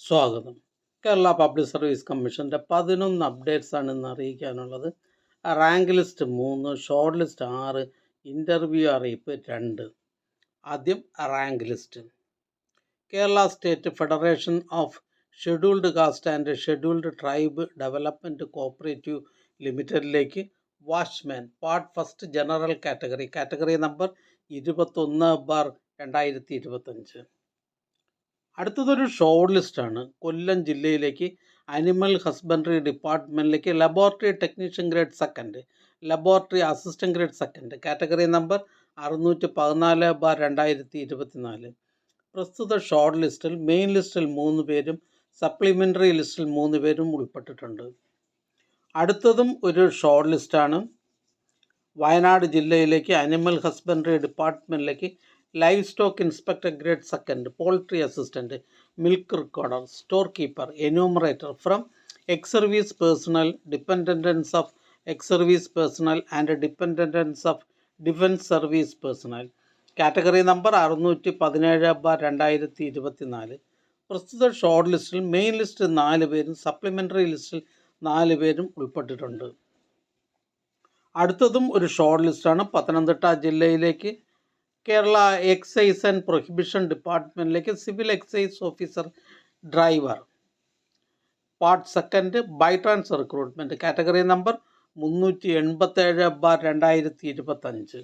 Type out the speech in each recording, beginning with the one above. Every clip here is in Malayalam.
സ്വാഗതം. കേരള പബ്ലിക് സർവീസ് കമ്മീഷൻ്റെ 11 അപ്ഡേറ്റ്സാണ് ഇന്ന് അറിയിക്കാനുള്ളത്. Rank list 3, short list 6, interview അറിയിപ്പ് 2. ആദ്യം rank list. Kerala state federation of scheduled caste and scheduled tribe development cooperative ലിമിറ്റഡിലേക്ക് watchman part first general category number 21/2025. അടുത്തതൊരു ഷോർട്ട് ലിസ്റ്റാണ്. കൊല്ലം ജില്ലയിലേക്ക് അനിമൽ ഹസ്ബൻഡറി ഡിപ്പാർട്ട്മെൻറ്റിലേക്ക് laboratory technician grade second, laboratory assistant grade second, category number 614/2024. പ്രസ്തുത ഷോർട്ട് ലിസ്റ്റിൽ മെയിൻ ലിസ്റ്റിൽ 3 പേരും സപ്ലിമെൻ്ററി ലിസ്റ്റിൽ 3 പേരും ഉൾപ്പെട്ടിട്ടുണ്ട്. അടുത്തതും ഒരു ഷോർട്ട് ലിസ്റ്റാണ്. വയനാട് ജില്ലയിലേക്ക് അനിമൽ ഹസ്ബൻഡറി ഡിപ്പാർട്ട്മെൻറ്റിലേക്ക് livestock inspector grade second, poultry assistant, milk recorder, store keeper, enumerator from ex service personnel, dependants of ex service personnel and dependants of defence service personnel, category number 617/2024. പ്രസ്തുത ഷോർട്ട് ലിസ്റ്റിൽ മെയിൻ ലിസ്റ്റിൽ 4 പേരും സപ്ലിമെൻ്ററി ലിസ്റ്റിൽ 4 പേരും ഉൾപ്പെട്ടിട്ടുണ്ട്. അടുത്തതും ഒരു ഷോർട്ട് ലിസ്റ്റാണ്. പത്തനംതിട്ട ജില്ലയിലേക്ക് കേരള എക്സൈസ് ആൻഡ് പ്രൊഹിബിഷൻ ഡിപ്പാർട്ട്മെൻറ്റിലേക്ക് civil excise officer driver part second by trans recruitment, category number 387/2025.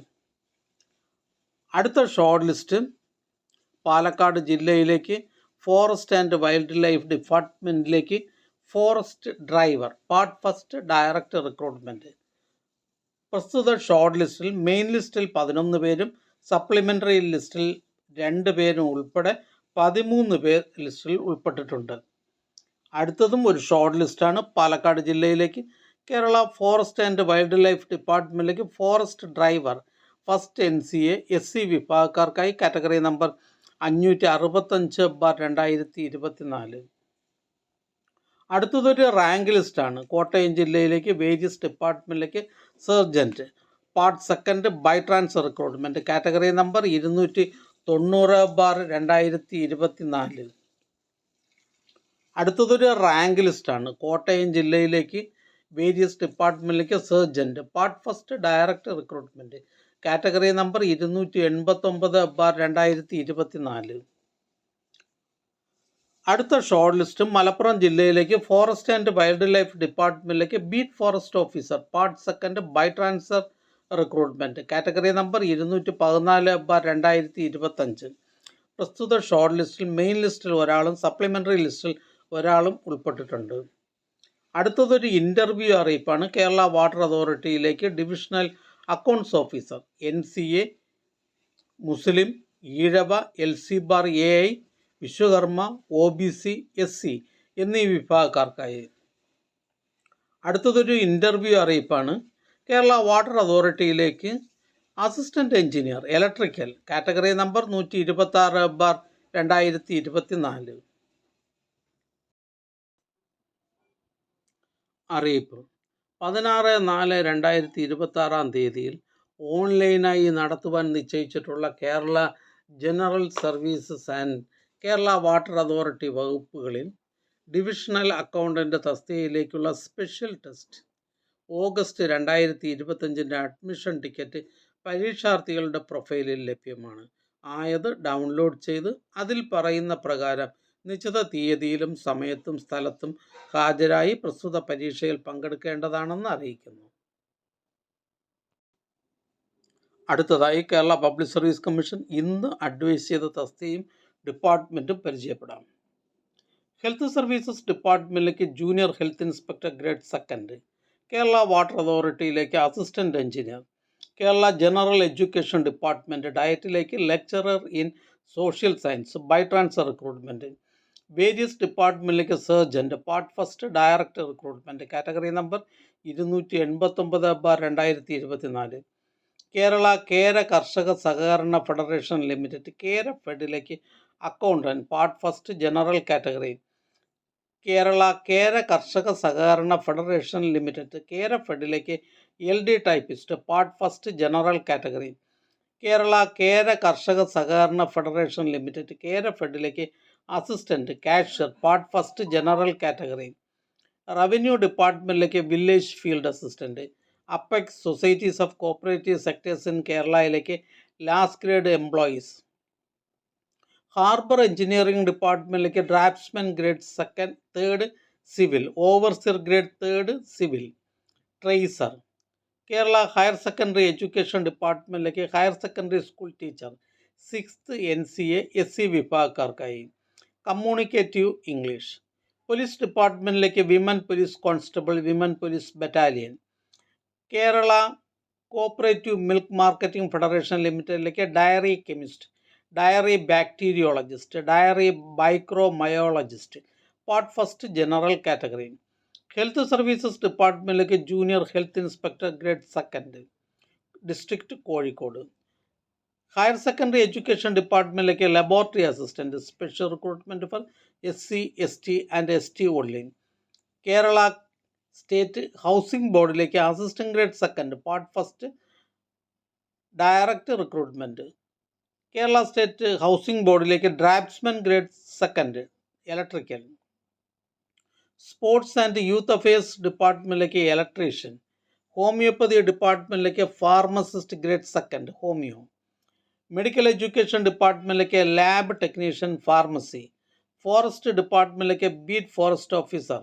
അടുത്ത ഷോർട്ട് ലിസ്റ്റ് പാലക്കാട് ജില്ലയിലേക്ക് ഫോറസ്റ്റ് ആൻഡ് വൈൽഡ് ലൈഫ് ഡിപ്പാർട്ട്മെൻറ്റിലേക്ക് forest driver part first direct recruitment. പ്രസ്തുത ഷോർട്ട് ലിസ്റ്റിൽ മെയിൻ ലിസ്റ്റിൽ 11 പേരും സപ്ലിമെൻ്ററി ലിസ്റ്റിൽ 2 പേരും ഉൾപ്പെടെ 13 പേർ ലിസ്റ്റിൽ ഉൾപ്പെട്ടിട്ടുണ്ട്. അടുത്തതും ഒരു ഷോർട്ട് ലിസ്റ്റാണ്. പാലക്കാട് ജില്ലയിലേക്ക് Kerala forest and wildlife ഡിപ്പാർട്ട്മെൻറ്റിലേക്ക് forest driver first NCA SC വിഭാഗക്കാർക്കായി കാറ്റഗറി നമ്പർ 565/2024. അടുത്തതൊരു റാങ്ക് ലിസ്റ്റാണ്. കോട്ടയം ജില്ലയിലേക്ക് വേജസ് ഡിപ്പാർട്ട്മെൻറ്റിലേക്ക് sergeant part second by trans recruitment, category number 290/2024. അടുത്തതൊരു റാങ്ക് ലിസ്റ്റാണ്. കോട്ടയം ജില്ലയിലേക്ക് വേരിയസ് ഡിപ്പാർട്ട്മെൻറ്റിലേക്ക് sergeant part first direct recruitment, category number 289/2024. അടുത്ത ഷോർട്ട് ലിസ്റ്റ് മലപ്പുറം ജില്ലയിലേക്ക് ഫോറസ്റ്റ് ആൻഡ് വൈൽഡ് ലൈഫ് ഡിപ്പാർട്ട്മെൻറ്റിലേക്ക് beat forest officer part second by transfer recruitment, category number 214/2025. പ്രസ്തുത ഷോർട്ട് ലിസ്റ്റിൽ മെയിൻ ലിസ്റ്റിൽ ഒരാളും സപ്ലിമെൻ്ററി ലിസ്റ്റിൽ ഒരാളും ഉൾപ്പെട്ടിട്ടുണ്ട്. അടുത്തതൊരു ഇൻ്റർവ്യൂ അറിയിപ്പാണ്. കേരള വാട്ടർ അതോറിറ്റിയിലേക്ക് ഡിവിഷണൽ അക്കൗണ്ട്സ് ഓഫീസർ NCA മുസ്ലിം, Ezhava, LC bar AI, Vishwakarma, OBC, SC എന്നീ വിഭാഗക്കാർക്കായി. അടുത്തതൊരു ഇൻ്റർവ്യൂ അറിയിപ്പാണ്. കേരള വാട്ടർ അതോറിറ്റിയിലേക്ക് assistant engineer electrical, category number 126/2024. അറിയിപ്പ് 16/4/2026 ഓൺലൈനായി നടത്തുവാൻ നിശ്ചയിച്ചിട്ടുള്ള Kerala general services and Kerala water authority വകുപ്പുകളിൽ ഡിവിഷണൽ അക്കൗണ്ടൻ്റ് തസ്തികയിലേക്കുള്ള special test August 2025 admission ticket പരീക്ഷാർത്ഥികളുടെ പ്രൊഫൈലിൽ ലഭ്യമാണ്. ആയത് ഡൗൺലോഡ് ചെയ്ത് അതിൽ പറയുന്ന പ്രകാരം നിശ്ചിത തീയതിയിലും സമയത്തും സ്ഥലത്തും ഹാജരായി പ്രസ്തുത പരീക്ഷയിൽ പങ്കെടുക്കേണ്ടതാണെന്ന് അറിയിക്കുന്നു. അടുത്തതായി കേരള പബ്ലിക് സർവീസ് കമ്മീഷൻ ഇന്ന് അഡ്വൈസ് ചെയ്ത തസ്തികയും ഡിപ്പാർട്ട്മെൻറ്റും പരിചയപ്പെടാം. ഹെൽത്ത് സർവീസസ് ഡിപ്പാർട്ട്മെൻറ്റിലേക്ക് junior health inspector grade second, Kerala water അതോറിറ്റിയിലേക്ക് assistant engineer, Kerala general education department ഡയറ്റിലേക്ക് lecturer in social science by transfer recruitment, various ഡിപ്പാർട്ട്മെൻറ്റിലേക്ക് sergeant part first direct recruitment, category number 289/2024. Kerala Kera കർഷക സഹകരണ ഫെഡറേഷൻ ലിമിറ്റഡ് കേര ഫെഡിലേക്ക് accountant part first general category, Kerala Kera കർഷക സഹകരണ federation limited Kera ഫെഡിലേക്ക് LD typist part first general category, Kerala Kera കർഷക സഹകരണ ഫെഡറേഷൻ ലിമിറ്റഡ് കേര ഫെഡിലേക്ക് assistant, cashier, part first general category. Revenue ഡിപ്പാർട്ട്മെൻറ്റിലേക്ക് village field assistant. Apex societies of cooperative sectors in കേരളയിലേക്ക് last grade employees. Harbour engineering ഡിപ്പാർട്ട്മെൻറ്റിലേക്ക് draftsman grade second third civil, overseer grade third civil, tracer. Kerala higher secondary education ഡിപ്പാർട്ട്മെൻറ്റിലേക്ക് higher secondary school teacher, 6th NCA SC വിഭാഗക്കാർക്കായി. Communicative English. പോലീസ് ഡിപ്പാർട്ട്മെൻറ്റിലേക്ക് women police constable, women police battalion. Kerala cooperative milk marketing federation ലിമിറ്റഡിലേക്ക് dairy chemist, dairy bacteriologist, dairy microbiologist, part first general category. Health services ഡിപ്പാർട്ട്മെൻറ്റിലേക്ക് junior health inspector grade second, district Kozhikode. Higher secondary education ഡിപ്പാർട്ട്മെൻറ്റിലേക്ക് laboratory assistant, special recruitment for SC ST and ST only. Kerala state housing ബോർഡിലേക്ക് assistant grade second, part first direct recruitment. Kerala state housing ബോർഡിലേക്ക് draftsman grade second, electrical. Sports and youth affairs ഡിപ്പാർട്ട്മെൻറ്റിലേക്ക് ഇലക്ട്രീഷ്യൻ. ഹോമിയോപ്പതി ഡിപ്പാർട്ട്മെൻറ്റിലേക്ക് pharmacist grade second, homoeo. Medical education ഡിപ്പാർട്ട്മെൻറ്റിലേക്ക് ലാബ് ടെക്നീഷ്യൻ, ഫാർമസി. ഫോറസ്റ്റ് ഡിപ്പാർട്ട്മെൻറ്റിലേക്ക് ബീറ്റ് ഫോറസ്റ്റ് ഓഫീസർ.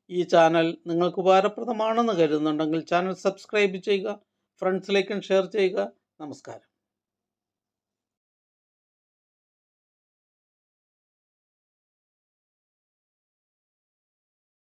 ഈ ചാനൽ നിങ്ങൾക്ക് ഉപകാരപ്രദമാണെന്ന് കരുതുന്നുണ്ടെങ്കിൽ ചാനൽ സബ്സ്ക്രൈബ് ചെയ്യുക, ഫ്രണ്ട്സിലേക്കും ഷെയർ ചെയ്യുക. നമസ്കാരം.